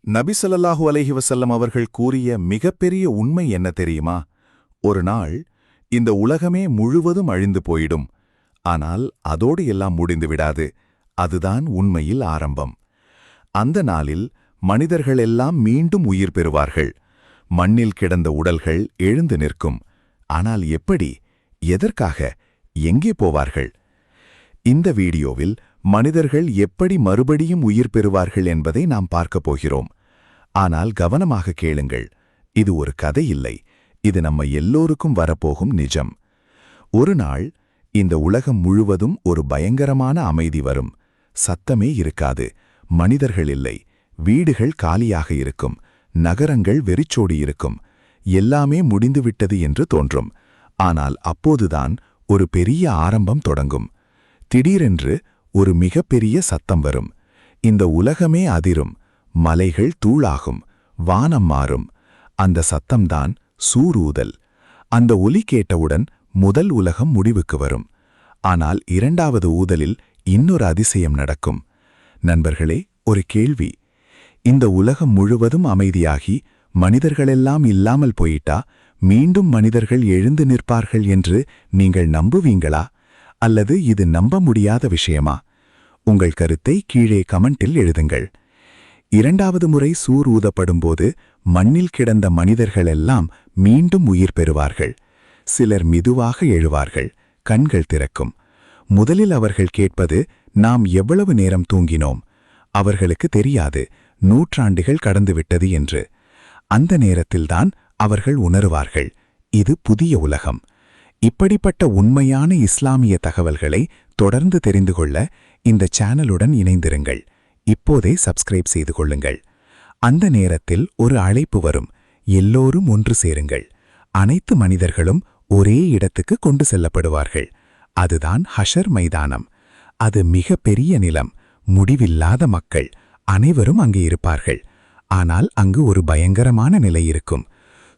நபி ஸல்லல்லாஹு அலைஹி வஸல்லம் அவர்கள் கூறிய மிகப்பெரிய உண்மை என்ன தெரியுமா? ஒரு நாள் இந்த உலகமே முழுவதும் அழிந்து போயிடும். ஆனால் அதோடு எல்லாம் முடிந்து விடாது. அதுதான் உண்மையில் ஆரம்பம். அந்த நாளில் மனிதர்கள் எல்லாம் மீண்டும் உயிர் பெறுவார்கள். மண்ணில் கிடந்த உடல்கள் எழுந்து நிற்கும். ஆனால் எப்படி? எதற்காக? எங்கே போவார்கள்? இந்த வீடியோவில் மனிதர்கள் எப்படி மறுபடியும் உயிர் பெறுவார்கள் என்பதை நாம் பார்க்கப் போகிறோம். ஆனால் கவனமாக கேளுங்கள். இது ஒரு கதை இல்லை. இது நம்ம எல்லோருக்கும் வரப்போகும் நிஜம். ஒரு நாள் இந்த உலகம் முழுவதும் ஒரு பயங்கரமான அமைதி வரும். சத்தமே இருக்காது. மனிதர்கள் இல்லை. வீடுகள் காலியாக இருக்கும். நகரங்கள் வெறிச்சோடி இருக்கும். எல்லாமே முடிந்துவிட்டது என்று தோன்றும். ஆனால் அப்போதுதான் ஒரு பெரிய ஆரம்பம் தொடங்கும். திடீரென்று ஒரு மிகப்பெரிய சத்தம் வரும். இந்த உலகமே அதிரும். மலைகள் தூளாகும். வானம் மாறும். அந்த சத்தம்தான் சூரூதல். அந்த ஒலி கேட்டவுடன் முதல் உலகம் முடிவுக்கு வரும். ஆனால் இரண்டாவது ஊதலில் இன்னொரு அதிசயம் நடக்கும். நண்பர்களே, ஒரு கேள்வி. இந்த உலகம் முழுவதும் அமைதியாகி மனிதர்களெல்லாம் இல்லாமல் போயிட்டா மீண்டும் மனிதர்கள் எழுந்து நிற்பார்கள் என்று நீங்கள் நம்புவீங்களா? அல்லது இது நம்ப முடியாத விஷயமா? உங்கள் கருத்தை கீழே கமெண்டில் எழுதுங்கள். இரண்டாவது முறை சூர் ஊதப்படும்போது மண்ணில் கிடந்த மனிதர்களெல்லாம் மீண்டும் உயிர் பெறுவார்கள். சிலர் மெதுவாக எழுவார்கள். கண்கள் திறக்கும். முதலில் அவர்கள் கேட்பது, நாம் எவ்வளவு நேரம் தூங்கினோம்? அவர்களுக்கு தெரியாது, நூற்றாண்டுகள் கடந்துவிட்டது என்று. அந்த நேரத்தில்தான் அவர்கள் உணருவார்கள், இது புதிய உலகம். இப்படிப்பட்ட உண்மையான இஸ்லாமிய தகவல்களை தொடர்ந்து தெரிந்து கொள்ள இந்த சேனலுடன் இணைந்திருங்கள். இப்போதே சப்ஸ்கிரைப் செய்து கொள்ளுங்கள். அந்த நேரத்தில் ஒரு அழைப்பு வரும். எல்லோரும் ஒன்று சேருங்கள். அனைத்து மனிதர்களும் ஒரே இடத்துக்கு கொண்டு செல்லப்படுவார்கள். அதுதான் ஹஷர் மைதானம். அது மிக பெரிய நிலம். முடிவில்லாத மக்கள் அனைவரும் அங்கே இருப்பார்கள். ஆனால் அங்கு ஒரு பயங்கரமான நிலை இருக்கும்.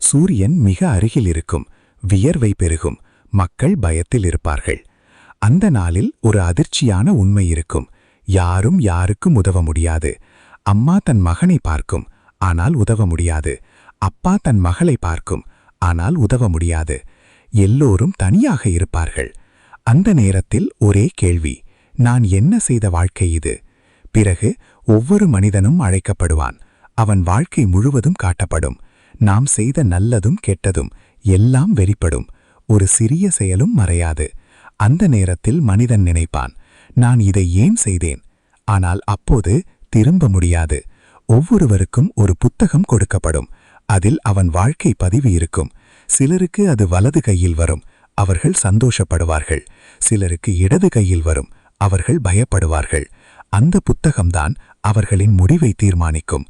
சூரியன் மிக அருகில் இருக்கும். வியர்வை பெருகும். மக்கள் பயத்தில் இருப்பார்கள். அந்த நாளில் ஒரு அதிர்ச்சியான உண்மை இருக்கும். யாரும் யாருக்கும் உதவ முடியாது. அம்மா தன் மகனை பார்க்கும், ஆனால் உதவ முடியாது. அப்பா தன் மகளை பார்க்கும், ஆனால் உதவ முடியாது. எல்லோரும் தனியாக இருப்பார்கள். அந்த நேரத்தில் ஒரே கேள்வி, நான் என்ன செய்த வாழ்க்கை இது? பிறகு ஒவ்வொரு மனிதனும் அழைக்கப்படுவான். அவன் வாழ்க்கை முழுவதும் காட்டப்படும். நாம் செய்த நல்லதும் கெட்டதும் எல்லாம் வெளிப்படும். ஒரு சிறிய செயலும் மறையாது. அந்த நேரத்தில் மனிதன் நினைப்பான், நான் இதை ஏன் செய்தேன்? ஆனால் அப்போது திரும்ப முடியாது. ஒவ்வொருவருக்கும் ஒரு புத்தகம் கொடுக்கப்படும். அதில் அவன் வாழ்க்கை பதிவு இருக்கும். சிலருக்கு அது வலது கையில் வரும். அவர்கள் சந்தோஷப்படுவார்கள். சிலருக்கு இடது கையில் வரும். அவர்கள் பயப்படுவார்கள். அந்த புத்தகம்தான் அவர்களின் முடிவை தீர்மானிக்கும்.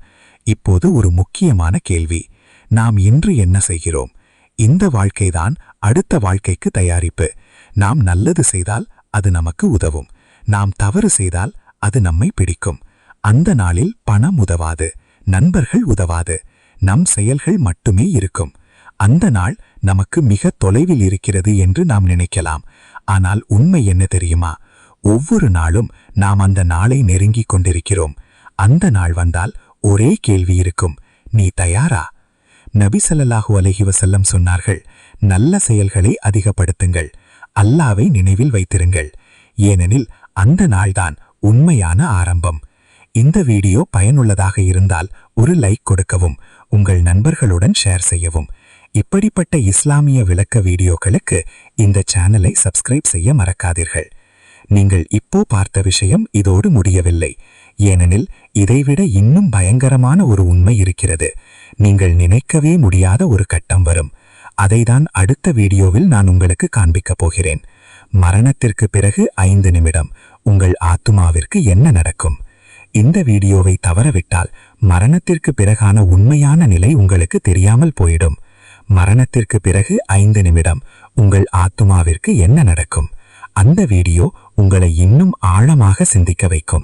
இப்போது ஒரு முக்கியமான கேள்வி, நாம் இன்று என்ன செய்கிறோம்? இந்த வாழ்க்கைதான் அடுத்த வாழ்க்கைக்கு தயாரிப்பு. நாம் நல்லது செய்தால் அது நமக்கு உதவும். நாம் தவறு செய்தால் அது நம்மை பிடிக்கும். அந்த நாளில் பணம் உதவாது. நண்பர்கள் உதவாது. நம் செயல்கள் மட்டுமே இருக்கும். அந்த நாள் நமக்கு மிக தொலைவில் இருக்கிறது என்று நாம் நினைக்கலாம். ஆனால் உண்மை என்ன தெரியுமா? ஒவ்வொரு நாளும் நாம் அந்த நாளை நெருங்கிக் கொண்டிருக்கிறோம். அந்த நாள் வந்தால் ஒரே கேள்வி இருக்கும், நீ தயாரா? நபி ஸல்லல்லாஹு அலைஹி வஸல்லம் சொன்னார்கள், நல்ல செயல்களை அதிகப்படுத்துங்கள். அல்லாஹ்வை நினைவில் வைத்திருங்கள். ஏனெனில் அந்த நாள்தான் உண்மையான ஆரம்பம். இந்த வீடியோ பயனுள்ளதாக இருந்தால் ஒரு லைக் கொடுக்கவும், உங்கள் நண்பர்களுடன் ஷேர் செய்யவும். இப்படிப்பட்ட இஸ்லாமிய விளக்க வீடியோக்களுக்கு இந்த சேனலை சப்ஸ்கிரைப் செய்ய மறக்காதீர்கள். நீங்கள் இப்போ பார்த்த விஷயம் இதோடு முடியவில்லை. ஏனெனில் இதைவிட இன்னும் பயங்கரமான ஒரு உண்மை இருக்கிறது. நீங்கள் நினைக்கவே முடியாத ஒரு கட்டம் வரும். அதைதான் அடுத்த வீடியோவில் நான் உங்களுக்கு காண்பிக்கப் போகிறேன். மரணத்திற்கு பிறகு 5 நிமிடம் உங்கள் ஆத்துமாவிற்கு என்ன நடக்கும்? இந்த வீடியோவை தவறவிட்டால் மரணத்திற்கு பிறகான உண்மையான நிலை உங்களுக்கு தெரியாமல் போயிடும். மரணத்திற்கு பிறகு 5 நிமிடம் உங்கள் ஆத்துமாவிற்கு என்ன நடக்கும்? அந்த வீடியோ உங்களை இன்னும் ஆழமாக சிந்திக்க வைக்கும்.